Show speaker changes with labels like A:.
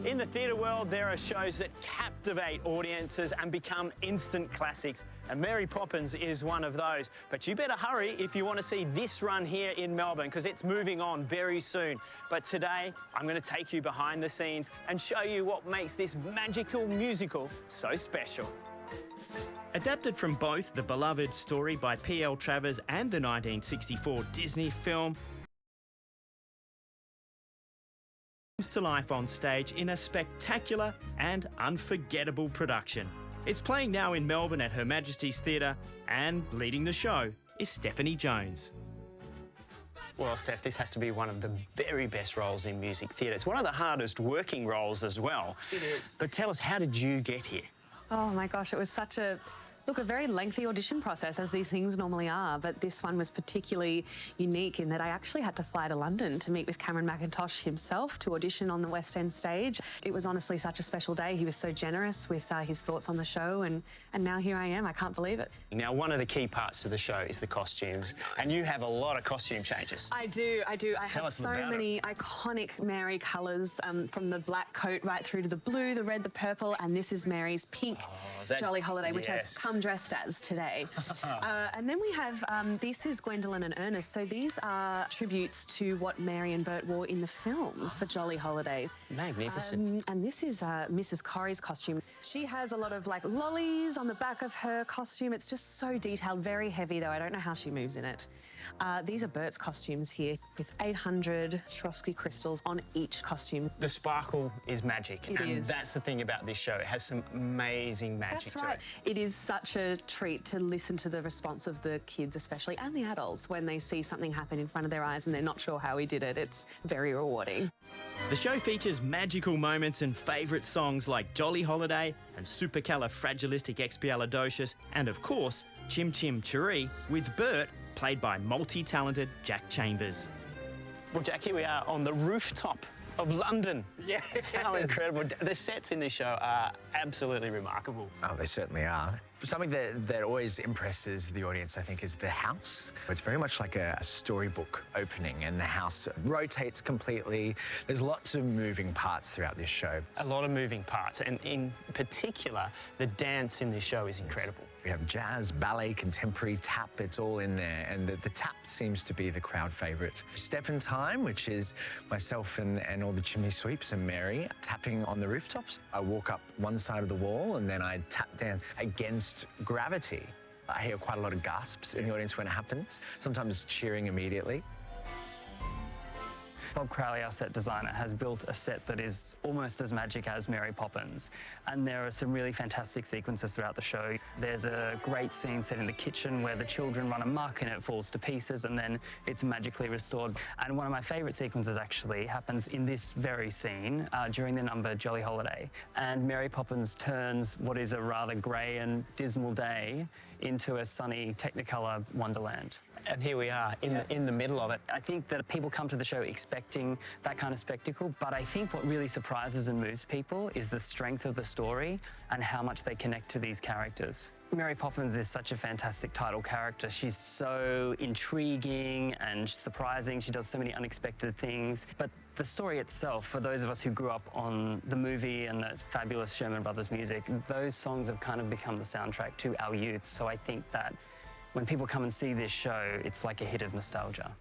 A: In the theatre world, there are shows that captivate audiences and become instant classics, and Mary Poppins is one of those. But you better hurry if you want to see this run here in Melbourne, because it's moving on very soon. But today, I'm going to take you behind the scenes and show you what makes this magical musical so special. Adapted from both the beloved story by P.L. Travers and the 1964 Disney film, to life on stage in a spectacular and unforgettable production. It's playing now in Melbourne at Her Majesty's Theatre, and leading the show is Stephanie Jones. Well, Steph, this has to be one of the very best roles in music theatre. It's one of the hardest working roles as well.
B: It is.
A: But tell us, how did you get here?
B: Oh my gosh, it was such a very lengthy audition process, as these things normally are, but this one was particularly unique in that I actually had to fly to London to meet with Cameron Mackintosh himself to audition on the West End stage. It was honestly such a special day. He was so generous with his thoughts on the show, and now here I am. I can't believe it.
A: Now, one of the key parts of the show is the costumes, and you have a lot of costume changes.
B: I do. I have so many iconic Mary colours, from the black coat right through to the blue, the red, the purple, and this is Mary's pink Jolly Holiday, which I've come dressed as today. And then we have, this is Gwendolyn and Ernest. So these are tributes to what Mary and Bert wore in the film for Jolly Holiday.
A: Magnificent.
B: And this is Mrs. Corrie's costume. She has a lot of like lollies on the back of her costume. It's just so detailed, very heavy though. I don't know how she moves in it. These are Bert's costumes here with 800 Swarovski crystals on each costume. The
A: sparkle is magic.
B: It is.
A: That's the thing about this show. It has some amazing magic to it.
B: It is such a treat to listen to the response of the kids especially, and the adults, when they see something happen in front of their eyes and they're not sure how we did it. It's very rewarding.
A: The show features magical moments and favourite songs like Jolly Holiday and Supercalifragilisticexpialidocious, and of course, Chim Chim Cheree, with Bert played by multi-talented Jack Chambers. Well, Jack, here we are on the rooftop of London. Yeah. How incredible. The sets in this show are absolutely remarkable.
C: Oh, they certainly are. Something that always impresses the audience, I think, is the house. It's very much like a storybook opening, and the house rotates completely. There's lots of moving parts throughout this show.
A: A lot of moving parts, and in particular, the dance in this show is incredible.
C: We have jazz, ballet, contemporary, tap, it's all in there, and the tap seems to be the crowd favourite. Step in Time, which is myself and all the chimney sweeps and Mary tapping on the rooftops. I walk up one side of the wall and then I tap dance against gravity. I hear quite a lot of gasps in the audience when it happens, sometimes cheering immediately.
D: Bob Crowley, our set designer, has built a set that is almost as magic as Mary Poppins. And there are some really fantastic sequences throughout the show. There's a great scene set in the kitchen where the children run amok and it falls to pieces, and then it's magically restored. And one of my favourite sequences actually happens in this very scene during the number Jolly Holiday. And Mary Poppins turns what is a rather grey and dismal day into a sunny Technicolor wonderland.
A: And here we are in the middle of it.
D: I think that people come to the show expecting that kind of spectacle, but I think what really surprises and moves people is the strength of the story and how much they connect to these characters. Mary Poppins is such a fantastic title character. She's so intriguing and surprising. She does so many unexpected things. But the story itself, for those of us who grew up on the movie and the fabulous Sherman Brothers music, those songs have kind of become the soundtrack to our youth. So I think that when people come and see this show, it's like a hit of nostalgia.